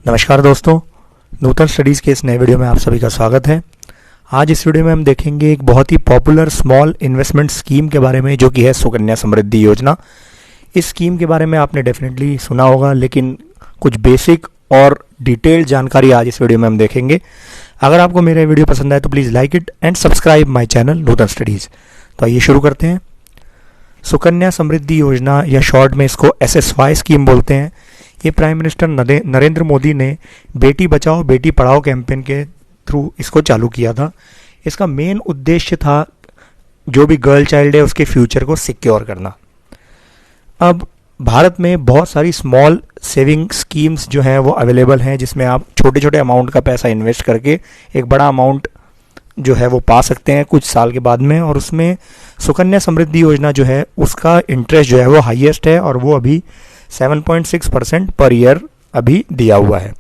नमस्कार दोस्तों, नूतन स्टडीज़ के इस नए वीडियो में आप सभी का स्वागत है। आज इस वीडियो में हम देखेंगे एक बहुत ही पॉपुलर स्मॉल इन्वेस्टमेंट स्कीम के बारे में, जो कि है सुकन्या समृद्धि योजना। इस स्कीम के बारे में आपने डेफिनेटली सुना होगा, लेकिन कुछ बेसिक और डिटेल्ड जानकारी आज इस वीडियो में हम देखेंगे। अगर आपको मेरा वीडियो पसंद आए तो please like it and subscribe my channel Nutan studies. तो आइए शुरू करते हैं। सुकन्या समृद्धि योजना या शॉर्ट में इसको SSY स्कीम बोलते हैं। ये प्राइम मिनिस्टर नरेंद्र मोदी ने बेटी बचाओ बेटी पढ़ाओ कैंपेन के थ्रू इसको चालू किया था। इसका मेन उद्देश्य था जो भी गर्ल चाइल्ड है उसके फ्यूचर को सिक्योर करना। अब भारत में बहुत सारी स्मॉल सेविंग स्कीम्स जो हैं वो अवेलेबल हैं, जिसमें आप छोटे छोटे अमाउंट का पैसा इन्वेस्ट करके एक बड़ा अमाउंट जो है वो पा सकते हैं कुछ साल के बाद में। और उसमें सुकन्या समृद्धि योजना जो है उसका इंटरेस्ट जो है वो हाईएस्ट है, और वो अभी 7.6% पर ईयर अभी दिया हुआ है।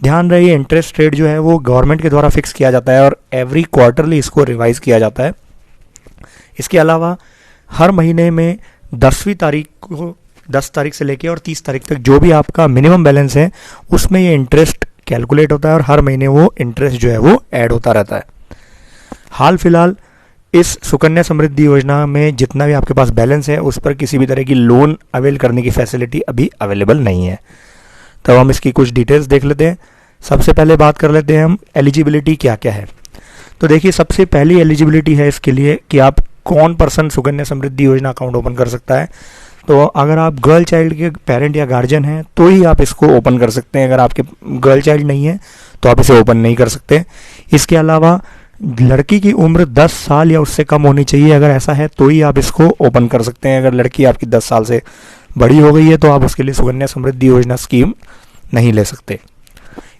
ध्यान रहे, इंटरेस्ट रेट जो है वो गवर्नमेंट के द्वारा फिक्स किया जाता है और एवरी क्वार्टरली इसको रिवाइज किया जाता है। इसके अलावा हर महीने में 10वीं तारीख को 10 तारीख से लेके और 30 तारीख तक जो भी आपका मिनिमम बैलेंस है उसमें ये इंटरेस्ट कैलकुलेट होता है और हर महीने वो इंटरेस्ट जो है वो ऐड होता रहता है। हाल फिलहाल इस सुकन्या समृद्धि योजना में जितना भी आपके पास बैलेंस है उस पर किसी भी तरह की लोन अवेल करने की फैसिलिटी अभी अवेलेबल नहीं है। तो हम इसकी कुछ डिटेल्स देख लेते हैं। सबसे पहले बात कर लेते हैं हम एलिजिबिलिटी क्या क्या है। तो देखिए, सबसे पहली एलिजिबिलिटी है इसके लिए कि आप कौन पर्सन सुकन्या समृद्धि योजना अकाउंट ओपन कर सकता है। तो अगर आप गर्ल चाइल्ड के पेरेंट या गार्जियन हैं तो ही आप इसको ओपन कर सकते हैं। अगर आपके गर्ल चाइल्ड नहीं है तो आप इसे ओपन नहीं कर सकते। इसके अलावा लड़की की उम्र 10 साल या उससे कम होनी चाहिए। अगर ऐसा है तो ही आप इसको ओपन कर सकते हैं। अगर लड़की आपकी 10 साल से बड़ी हो गई है तो आप उसके लिए सुकन्या समृद्धि योजना स्कीम नहीं ले सकते।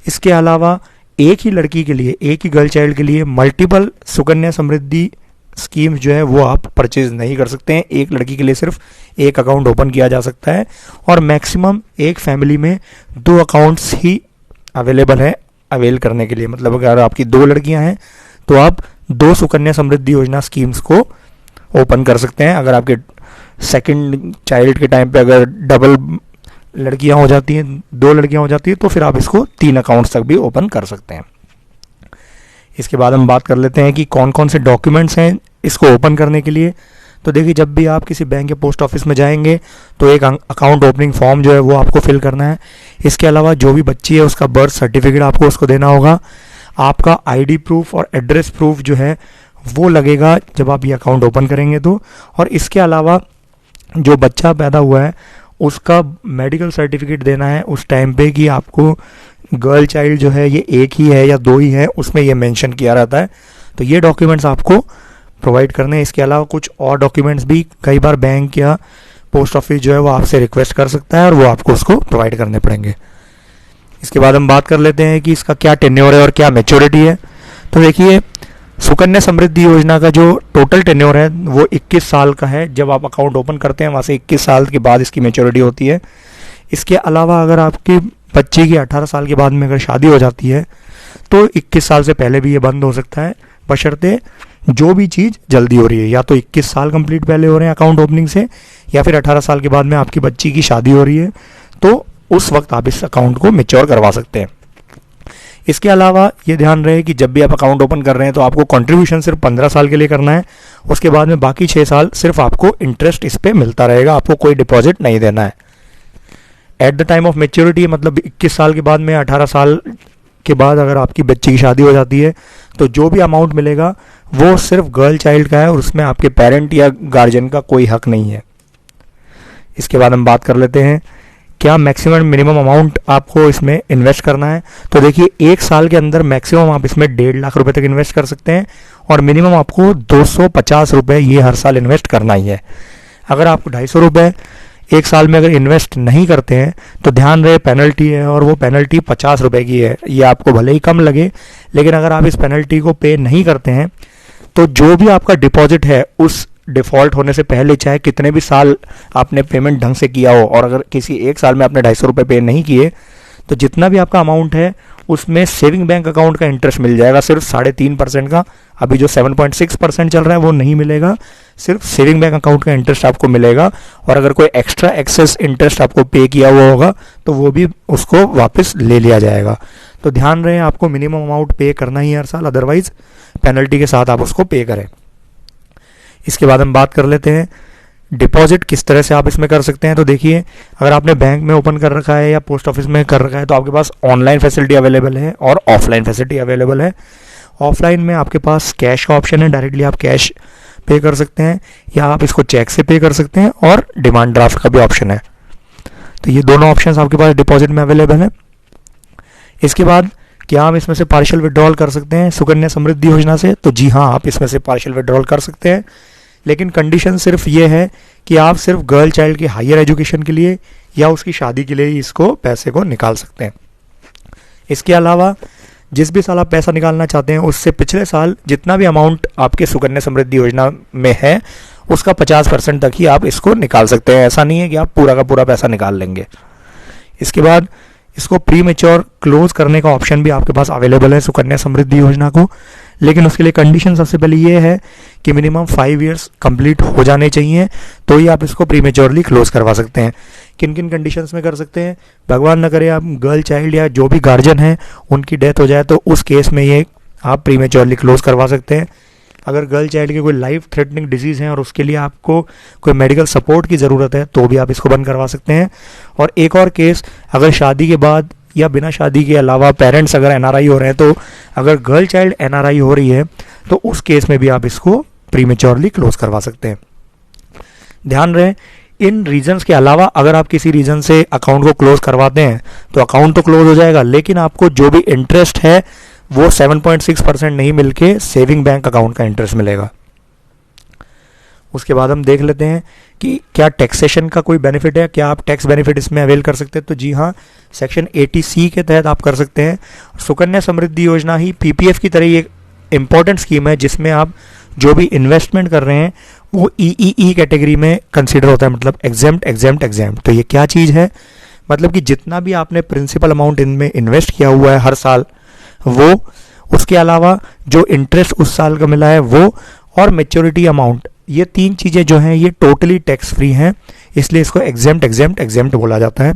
इसके अलावा एक ही लड़की के लिए, एक ही गर्ल चाइल्ड के लिए मल्टीपल सुकन्या समृद्धि स्कीम जो है वो आप परचेज नहीं कर सकते हैं। एक लड़की के लिए सिर्फ एक अकाउंट ओपन किया जा सकता है और मैक्सिमम एक फैमिली में 2 अकाउंट्स ही अवेलेबल है अवेल करने के लिए। मतलब अगर आपकी 2 लड़कियां हैं तो आप 2 सुकन्या समृद्धि योजना स्कीम्स को ओपन कर सकते हैं। अगर आपके सेकंड चाइल्ड के टाइम पे अगर डबल लड़कियां हो जाती हैं, 2 लड़कियां हो जाती हैं, तो फिर आप इसको 3 अकाउंट्स तक भी ओपन कर सकते हैं। इसके बाद हम बात कर लेते हैं कि कौन कौन से डॉक्यूमेंट्स हैं इसको ओपन करने के लिए। तो देखिए, जब भी आप किसी बैंक या पोस्ट ऑफिस में जाएंगे तो एक अकाउंट ओपनिंग फॉर्म जो है वो आपको फिल करना है। इसके अलावा जो भी बच्ची है उसका बर्थ सर्टिफिकेट आपको उसको देना होगा। आपका ID प्रूफ और एड्रेस प्रूफ जो है वो लगेगा जब आप ये अकाउंट ओपन करेंगे तो। और इसके अलावा जो बच्चा पैदा हुआ है उसका मेडिकल सर्टिफिकेट देना है उस टाइम पे कि आपको गर्ल चाइल्ड जो है ये एक ही है या 2 ही है, उसमें ये मेंशन किया रहता है। तो ये डॉक्यूमेंट्स आपको प्रोवाइड करने हैं। इसके अलावा कुछ और डॉक्यूमेंट्स भी कई बार बैंक या पोस्ट ऑफिस जो है वो आपसे रिक्वेस्ट कर सकता है और वो आपको उसको प्रोवाइड करने पड़ेंगे। इसके बाद हम बात कर लेते हैं कि इसका क्या टेन्योर है और क्या मैच्योरिटी है। तो देखिए, सुकन्या समृद्धि योजना का जो टोटल टेन्योर है वो 21 साल का है। जब आप अकाउंट ओपन करते हैं वहाँ से 21 साल के बाद इसकी मैच्योरिटी होती है। इसके अलावा अगर आपकी बच्ची की 18 साल के बाद में अगर शादी हो जाती है तो 21 साल से पहले भी ये बंद हो सकता है, बशर्ते जो भी चीज़ जल्दी हो रही है। या तो 21 साल कंप्लीट पहले हो रहे हैं अकाउंट ओपनिंग से, या फिर 18 साल के बाद में आपकी बच्ची की शादी हो रही है तो उस वक्त आप इस अकाउंट को मैच्योर करवा सकते हैं। इसके अलावा ये ध्यान रहे कि जब भी आप अकाउंट ओपन कर रहे हैं तो आपको कंट्रीब्यूशन सिर्फ 15 साल के लिए करना है। उसके बाद में बाकी 6 साल सिर्फ आपको इंटरेस्ट इस पे मिलता रहेगा, आपको कोई डिपॉजिट नहीं देना है। At the time of maturity, मतलब 21 साल के बाद में 18 साल के बाद अगर आपकी बच्ची की शादी हो जाती है तो जो भी अमाउंट मिलेगा वो सिर्फ गर्ल चाइल्ड का है और उसमें आपके पेरेंट या गार्जियन का कोई हक नहीं है। इसके बाद हम बात कर लेते हैं क्या मैक्सिमम मिनिमम अमाउंट आपको इसमें इन्वेस्ट करना है। तो देखिए, 1 साल के अंदर मैक्सिमम आप इसमें 1.5 लाख रुपए तक इन्वेस्ट कर सकते हैं और मिनिमम आपको 250 रुपये ये हर साल इन्वेस्ट करना ही है। अगर आपको 250 रुपये 1 साल में अगर इन्वेस्ट नहीं करते हैं तो ध्यान रहे पेनल्टी है, और वो पेनल्टी 50 रुपये की है। ये आपको भले ही कम लगे, लेकिन अगर आप इस पेनल्टी को पे नहीं करते हैं तो जो भी आपका डिपॉजिट है उस डिफ़ॉल्ट होने से पहले चाहे कितने भी साल आपने पेमेंट ढंग से किया हो, और अगर किसी 1 साल में आपने 250 रुपये पे नहीं किए तो जितना भी आपका अमाउंट है उसमें सेविंग बैंक अकाउंट का इंटरेस्ट मिल जाएगा सिर्फ 3.5% का। अभी जो 7.6% चल रहा है वो नहीं मिलेगा, सिर्फ सेविंग बैंक अकाउंट का इंटरेस्ट आपको मिलेगा। और अगर कोई एक्स्ट्रा एक्सेस इंटरेस्ट आपको पे किया हुआ होगा तो वो भी उसको वापस ले लिया जाएगा। तो ध्यान रहे आपको मिनिमम अमाउंट पे करना ही हर साल, अदरवाइज पेनल्टी के साथ आप उसको पे करें। इसके बाद हम बात कर लेते हैं डिपॉजिट किस तरह से आप इसमें कर सकते हैं। तो देखिए, अगर आपने बैंक में ओपन कर रखा है या पोस्ट ऑफिस में कर रखा है तो आपके पास ऑनलाइन फैसिलिटी अवेलेबल है और ऑफलाइन फैसिलिटी अवेलेबल है। ऑफलाइन में आपके पास कैश का ऑप्शन है, डायरेक्टली आप कैश पे कर सकते हैं या आप इसको चेक से पे कर सकते हैं, और डिमांड ड्राफ्ट का भी ऑप्शन है। तो ये दोनों ऑप्शंस आपके पास डिपॉजिट में अवेलेबल है। इसके बाद क्या आप इसमें से पार्शियल विड्रॉल कर सकते हैं सुकन्या समृद्धि योजना से? तो जी हाँ, आप इसमें से पार्शियल विड्रॉल कर सकते हैं, लेकिन कंडीशन सिर्फ ये है कि आप सिर्फ गर्ल चाइल्ड की हायर एजुकेशन के लिए या उसकी शादी के लिए ही इसको पैसे को निकाल सकते हैं। इसके अलावा जिस भी साल आप पैसा निकालना चाहते हैं उससे पिछले साल जितना भी अमाउंट आपके सुकन्या समृद्धि योजना में है उसका 50% तक ही आप इसको निकाल सकते हैं। ऐसा नहीं है कि आप पूरा का पूरा पैसा निकाल लेंगे। इसके बाद इसको प्री मेच्योर क्लोज करने का ऑप्शन भी आपके पास अवेलेबल है सुकन्या समृद्धि योजना को, लेकिन उसके लिए कंडीशन सबसे पहले ये है कि मिनिमम 5 इयर्स कंप्लीट हो जाने चाहिए, तो ही आप इसको प्री मेच्योरली क्लोज करवा सकते हैं। किन किन कंडीशंस में कर सकते हैं? भगवान न करे आप गर्ल चाइल्ड या जो भी गार्जियन है उनकी डेथ हो जाए तो उस केस में ये आप प्री मेच्योरली क्लोज करवा सकते हैं। अगर गर्ल चाइल्ड की कोई लाइफ थ्रेटनिंग डिजीज़ है और उसके लिए आपको कोई मेडिकल सपोर्ट की ज़रूरत है तो भी आप इसको बंद करवा सकते हैं। और एक और केस, अगर शादी के बाद या बिना शादी के अलावा पेरेंट्स अगर एनआरआई हो रहे हैं, तो अगर गर्ल चाइल्ड एनआरआई हो रही है तो उस केस में भी आप इसको प्रीमेच्योरली क्लोज करवा सकते हैं। ध्यान रहे, इन रीजंस के अलावा अगर आप किसी रीजन से अकाउंट को क्लोज करवाते हैं तो अकाउंट तो क्लोज हो जाएगा, लेकिन आपको जो भी इंटरेस्ट है वो 7.6% नहीं मिलके सेविंग बैंक अकाउंट का इंटरेस्ट मिलेगा। उसके बाद हम देख लेते हैं कि क्या टैक्सेशन का कोई बेनिफिट है, क्या आप टैक्स बेनिफिट इसमें अवेल कर सकते हैं। तो जी हाँ, सेक्शन 80C के तहत आप कर सकते हैं। सुकन्या समृद्धि योजना ही पीपीएफ की तरह एक इंपॉर्टेंट स्कीम है जिसमें आप जो भी इन्वेस्टमेंट कर रहे हैं वो ईईई कैटेगरी में कंसीडर होता है, मतलब एग्जेम्प्ट। तो ये क्या चीज़ है? मतलब कि जितना भी आपने प्रिंसिपल अमाउंट इनमें इन्वेस्ट किया हुआ है हर साल, वो, उसके अलावा जो इंटरेस्ट उस साल का मिला है वो, और मेच्योरिटी अमाउंट, ये 3 चीज़ें जो हैं ये टोटली टैक्स फ्री हैं, इसलिए इसको एग्जेम्प्ट बोला जाता है।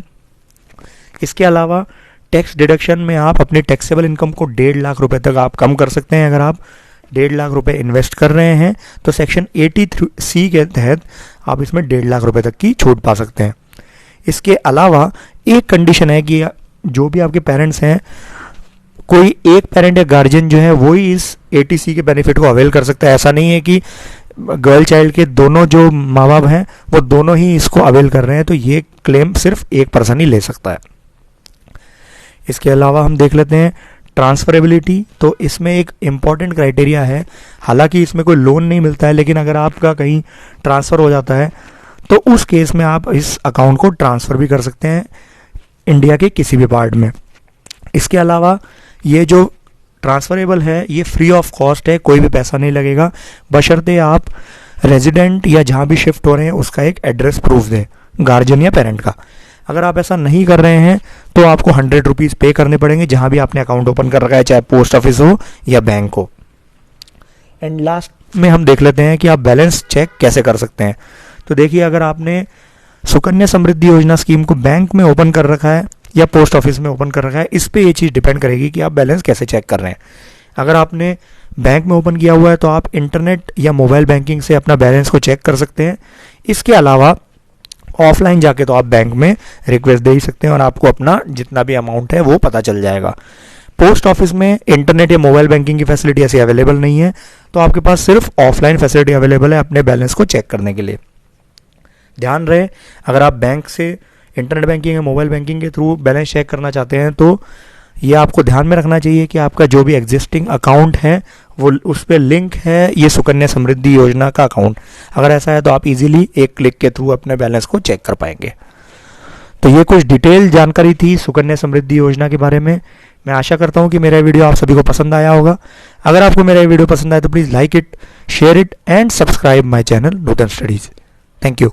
इसके अलावा टैक्स डिडक्शन में आप अपनी टैक्सेबल इनकम को 1.5 लाख रुपए तक आप कम कर सकते हैं। अगर आप 1.5 लाख रुपए इन्वेस्ट कर रहे हैं तो सेक्शन 83C के तहत आप इसमें 1.5 लाख रुपए तक की छूट पा सकते हैं। इसके अलावा एक कंडीशन है कि जो भी आपके पेरेंट्स हैं, कोई एक पेरेंट या गार्जियन जो है वो ही इस 80C के बेनिफिट को अवेल कर सकता है। ऐसा नहीं है कि गर्ल चाइल्ड के दोनों जो माँ बाप हैं वो दोनों ही इसको अवेल कर रहे हैं, तो ये क्लेम सिर्फ एक पर्सन ही ले सकता है। इसके अलावा हम देख लेते हैं ट्रांसफरेबिलिटी। तो इसमें एक इम्पॉर्टेंट क्राइटेरिया है, हालांकि इसमें कोई लोन नहीं मिलता है, लेकिन अगर आपका कहीं ट्रांसफ़र हो जाता है तो उस केस में आप इस अकाउंट को ट्रांसफ़र भी कर सकते हैं इंडिया के किसी भी पार्ट में। इसके अलावा ये जो ट्रांसफरेबल है ये फ्री ऑफ कॉस्ट है, कोई भी पैसा नहीं लगेगा, बशर्ते आप रेजिडेंट या जहाँ भी शिफ्ट हो रहे हैं उसका एक एड्रेस प्रूफ दें, गार्जियन या पेरेंट का। अगर आप ऐसा नहीं कर रहे हैं तो आपको 100 रुपीज़ पे करने पड़ेंगे जहाँ भी आपने अकाउंट ओपन कर रखा है, चाहे पोस्ट ऑफिस हो या बैंक हो। एंड लास्ट में हम देख लेते हैं कि आप बैलेंस चेक कैसे कर सकते हैं। तो देखिए, अगर आपने सुकन्या समृद्धि योजना स्कीम को बैंक में ओपन कर रखा है या पोस्ट ऑफिस में ओपन कर रखा है, इस पे ये चीज़ डिपेंड करेगी कि आप बैलेंस कैसे चेक कर रहे हैं। अगर आपने बैंक में ओपन किया हुआ है तो आप इंटरनेट या मोबाइल बैंकिंग से अपना बैलेंस को चेक कर सकते हैं। इसके अलावा ऑफलाइन जाके तो आप बैंक में रिक्वेस्ट दे ही सकते हैं और आपको अपना जितना भी अमाउंट है वो पता चल जाएगा। पोस्ट ऑफिस में इंटरनेट या मोबाइल बैंकिंग की फैसिलिटी ऐसी अवेलेबल नहीं है, तो आपके पास सिर्फ ऑफलाइन फैसिलिटी अवेलेबल है अपने बैलेंस को चेक करने के लिए। ध्यान रहे, अगर आप बैंक से इंटरनेट बैंकिंग या मोबाइल बैंकिंग के थ्रू बैलेंस चेक करना चाहते हैं तो ये आपको ध्यान में रखना चाहिए कि आपका जो भी एग्जिस्टिंग अकाउंट है वो उस पर लिंक है ये सुकन्या समृद्धि योजना का अकाउंट। अगर ऐसा है तो आप इजीली एक क्लिक के थ्रू अपने बैलेंस को चेक कर पाएंगे। तो ये कुछ डिटेल जानकारी थी सुकन्या समृद्धि योजना के बारे में। मैं आशा करता हूँ कि मेरा वीडियो आप सभी को पसंद आया होगा। अगर आपको मेरा वीडियो पसंद आया तो please like it, share it and subscribe my channel Nutan studies. Thank you.